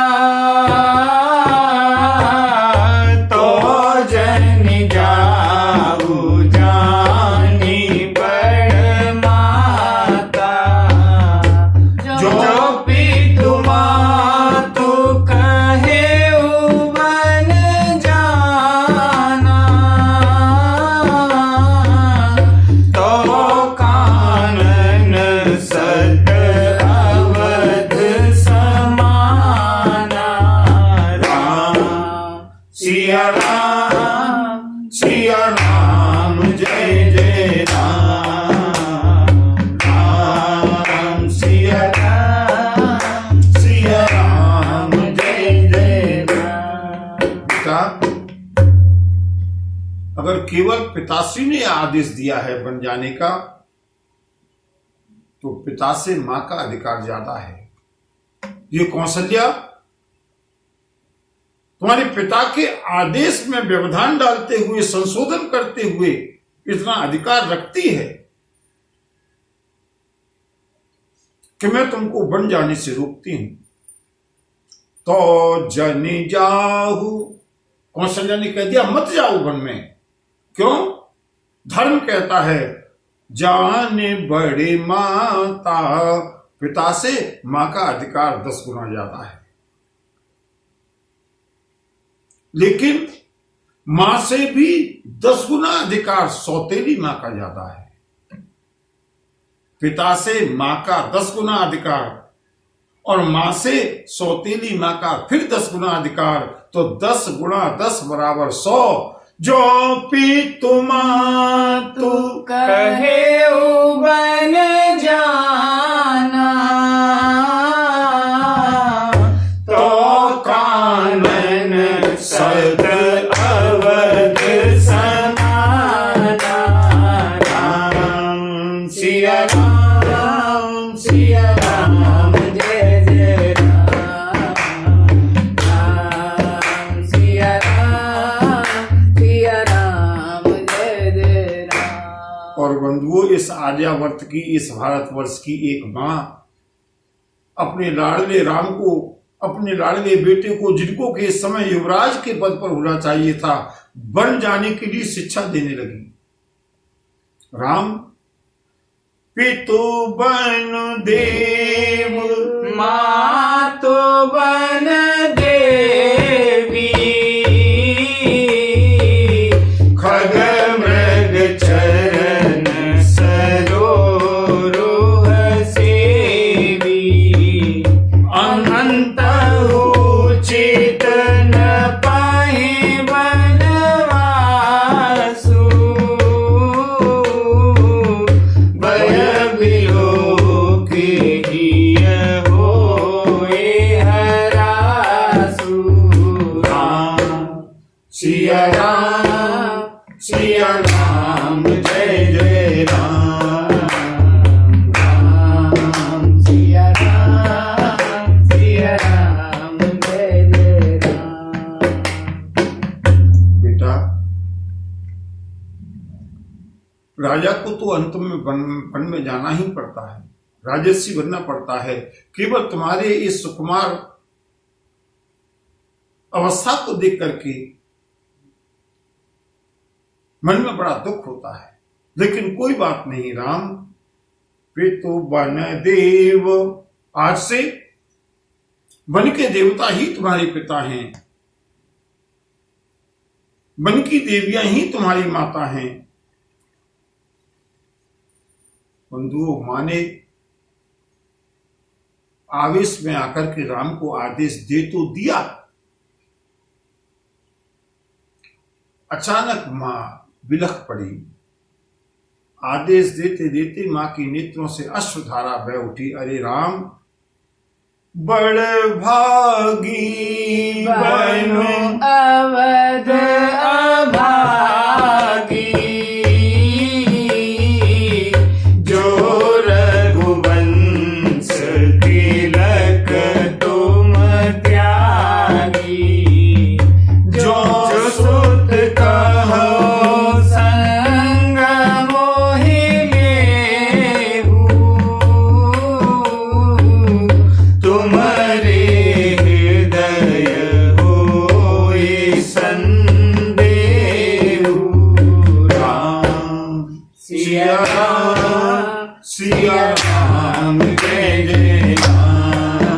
तो जन जाऊ जानी बड़ माता। जो पितु मातु कहे बन जाना, तो कानन सत अवध समाना। राम सिया राम, सिया राम, जय जय राम। राम सिया राम, सिया राम, जय जय राम। बेटा, अगर केवल पिताश्री ने आदेश दिया है बन जाने का, तो पिता से मां का अधिकार ज्यादा है। ये कौशल्या तुम्हारे पिता के आदेश में व्यवधान डालते हुए, संशोधन करते हुए इतना अधिकार रखती है कि मैं तुमको बन जाने से रोकती हूं। तो जन जाहु, कौशल्या ने कह दिया, मत जाओ वन में। क्यों? धर्म कहता है, जाने बड़े माता। पिता से मां का अधिकार 10 गुना ज्यादा है, लेकिन मां से भी 10 गुना अधिकार सौतेली मां का ज्यादा है। पिता से मां का 10 गुना अधिकार और मां से सौतेली मां का फिर 10 गुना अधिकार, तो 10 गुणा 10 बराबर 100। जो पितु मातु कहे बन जाना, तो कानन सत अवध समाना। राम सिया राम, सिया राम, जय जय राम। राम सिया राम, सिया राम, जय जय राम। और बंधुओं, इस आर्यावर्त की, इस भारतवर्ष की एक मां अपने लाडले राम को, अपने लाडले बेटे को, जिनको के समय युवराज के पद पर होना चाहिए था, बन जाने के लिए शिक्षा देने लगी। राम, पितु बन देव, मातु बन देवी। खग मृग चरण सरोरुह सेवी। अनंत उचित न पाहि वनवासु। भय विलोक हिय होए हरासु। राम सिया राम, सिया राम, जय जय राम। राम सिया राम, सिया राम, जय जय राम। बेटा, राजा को तो अंत में वन में जाना ही पड़ता है, राजर्षि बनना पड़ता है। केवल तुम्हारे इस सुकुमार अवस्था को देख करके मन में बड़ा दुख होता है, लेकिन कोई बात नहीं राम। पितु बन देव, आज से वन के देवता ही तुम्हारे पिता हैं, वन की देवियां ही तुम्हारी माता हैं। बंधुओं, माँ ने आवेश में आकर के राम को आदेश दे तो दिया, अचानक मां बिलख पड़ी। आदेश देते देते मां की नेत्रों से अश्रुधारा बह उठी। अरे राम, बड़ भागी बनो अवध अभागी, जो रघुवंश तिलक तुम त्यागी, जो सुत कहो संग मोहि लेहु, तुम्हारे हृदय होई संदेहु। राम सिया राम, सिया राम जय जय राम,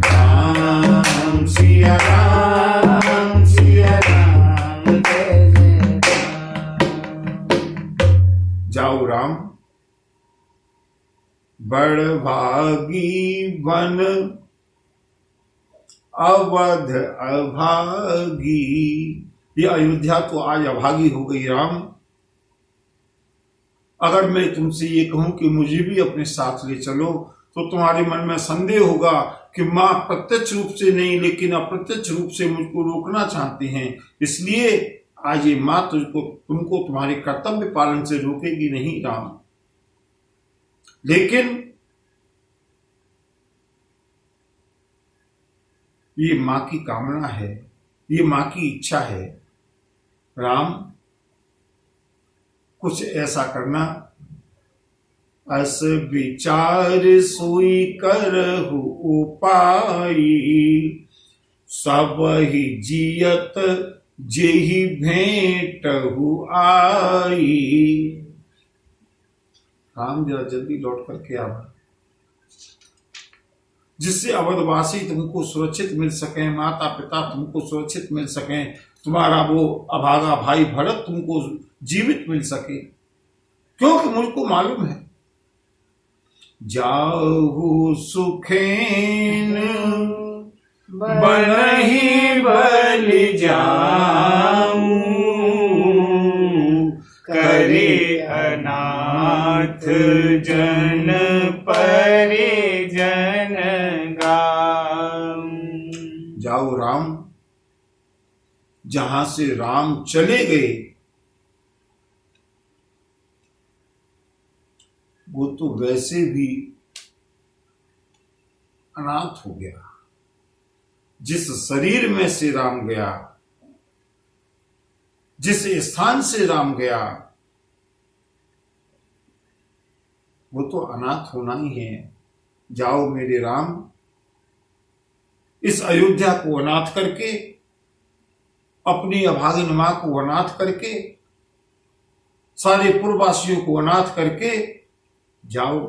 राम सिया राम, सिया राम जय जय राम। जाओ राम, बड़ भागी बन अवध अभागी। ये अयोध्या तो आज अभागी हो गई राम। अगर मैं तुमसे ये कहूं कि मुझे भी अपने साथ ले चलो, तो तुम्हारे मन में संदेह होगा कि मां प्रत्यक्ष रूप से नहीं लेकिन अप्रत्यक्ष रूप से मुझको रोकना चाहती हैं। इसलिए आज ये मां तुमको तुम्हारे कर्तव्य पालन से रोकेगी नहीं राम। लेकिन ये मां की कामना है, ये मां की इच्छा है। राम, कुछ ऐसा करना, अस विचार सोई करहु उपाई, सब ही जियत जेहि भेंटहु आई। राम, जरा जल्दी लौट करके आ, जिससे अवधवासी तुमको सुरक्षित मिल सके, माता पिता तुमको सुरक्षित मिल सके, तुम्हारा वो अभागा भाई भरत तुमको जीवित मिल सके। क्योंकि मुझको मालूम है, जाहु सुखेन बनहि बलि जाऊं, करे अनाथ जन परिजन गाऊं। जाओ राम, जहां से राम चले गए वो तो वैसे भी अनाथ हो गया। जिस शरीर में से राम गया, जिस स्थान से राम गया, वो तो अनाथ होना ही है। जाओ मेरे राम, इस अयोध्या को अनाथ करके, अपनी अभागिन मां को अनाथ करके, सारे पूर्ववासियों को अनाथ करके जाओ।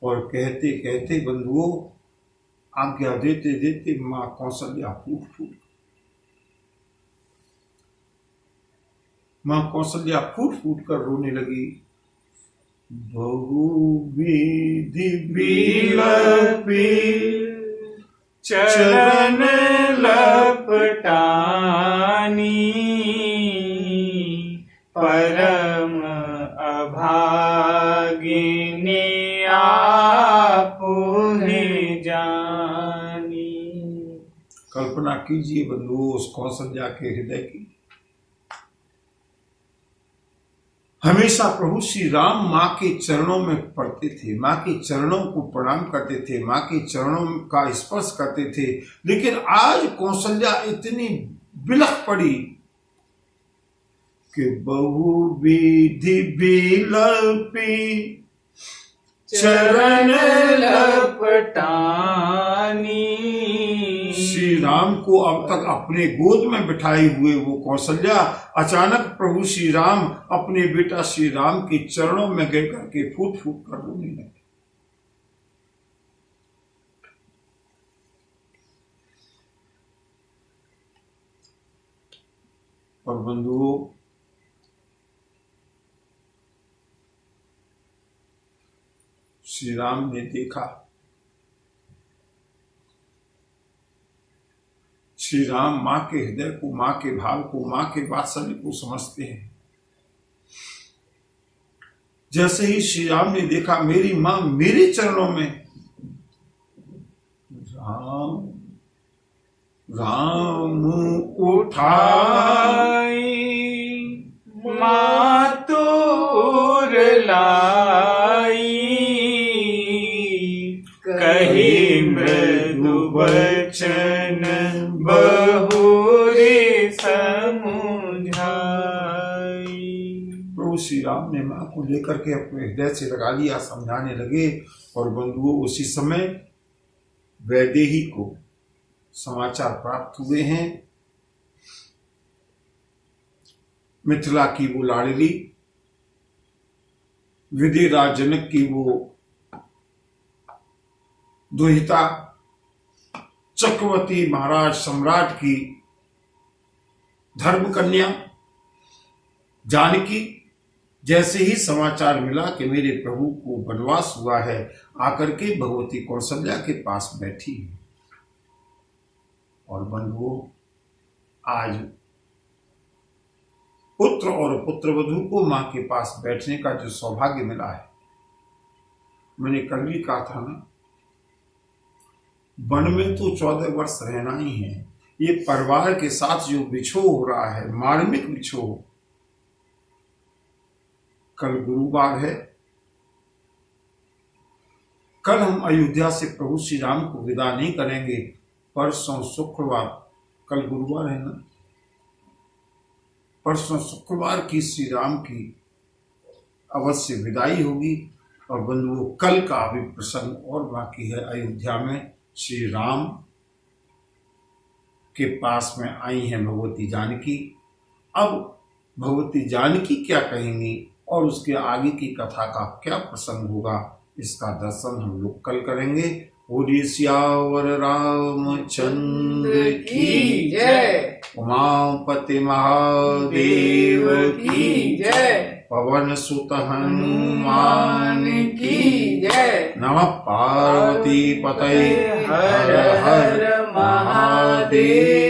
और कहते कहते बंधुओं, आज्ञा देते देते मां कौशल्या फूट फूट कर रोने लगी। बहुविधि बिलपि चरण लपटानी, परम अभागिनी आपुनि जानी। कल्पना कीजिए बंधुओं उस कौशल्या के हृदय की। हमेशा प्रभु श्री राम माँ के चरणों में पड़ते थे, माँ के चरणों को प्रणाम करते थे, माँ के चरणों का स्पर्श करते थे। लेकिन आज कौशल्या इतनी बिलख पड़ी कि बहुविधि बिलपि चरण लपटानी, श्री राम को अब तक अपने गोद में बिठाए हुए वो कौशल्या अचानक प्रभु श्री राम अपने बेटा श्री राम के चरणों में गिर करके फूट फूट कर रोने लगे। और बंधुओं, श्री राम ने देखा, श्री राम मां के हृदय को, मां के भाव को, मां के वात्सल्य को समझते हैं। जैसे ही श्री राम ने देखा मेरी मां मेरे चरणों में, राम राम उठाई मातुर लाई, कही मृदु वचन बहुरी समझाई। प्रभु श्री राम ने मां को लेकर के अपने हृदय से लगा लिया, समझाने लगे। और बंधुओं, उसी समय वैदेही को समाचार प्राप्त हुए हैं। मिथिला की वो लाडली, विदेरा जनक की वो दुहिता, चक्रवर्ती महाराज सम्राट की धर्म कन्या जानकी, जैसे ही समाचार मिला कि मेरे प्रभु को वनवास हुआ है, आकर के भगवती कौशल्या के पास बैठी है। और बंधुओं, आज पुत्र और पुत्रवधू को मां के पास बैठने का जो सौभाग्य मिला है, मैंने कल भी कहा था ना, वन में तो 14 वर्ष रहना ही है। ये परिवार के साथ जो बिछो हो रहा है, मार्मिक बिछो, कल गुरुवार है, कल हम अयोध्या से प्रभु श्री राम को विदा नहीं करेंगे, परसों शुक्रवार, कल गुरुवार है ना, परसों शुक्रवार की श्री राम की अवश्य विदाई होगी। और बंधुओं, कल का भी प्रसंग और बाकी है। अयोध्या में श्री राम के पास में आई हैं भगवती जानकी। अब भगवती जानकी क्या कहेंगी और उसके आगे की कथा का क्या प्रसंग होगा, इसका दर्शन हम लोग कल करेंगे। बोलिए सियावर रामचंद्र की जय, उमापति महादेव की जय, पवन सुत हनुमान की जय। नमः पार्वती पतये हर हर महादेव।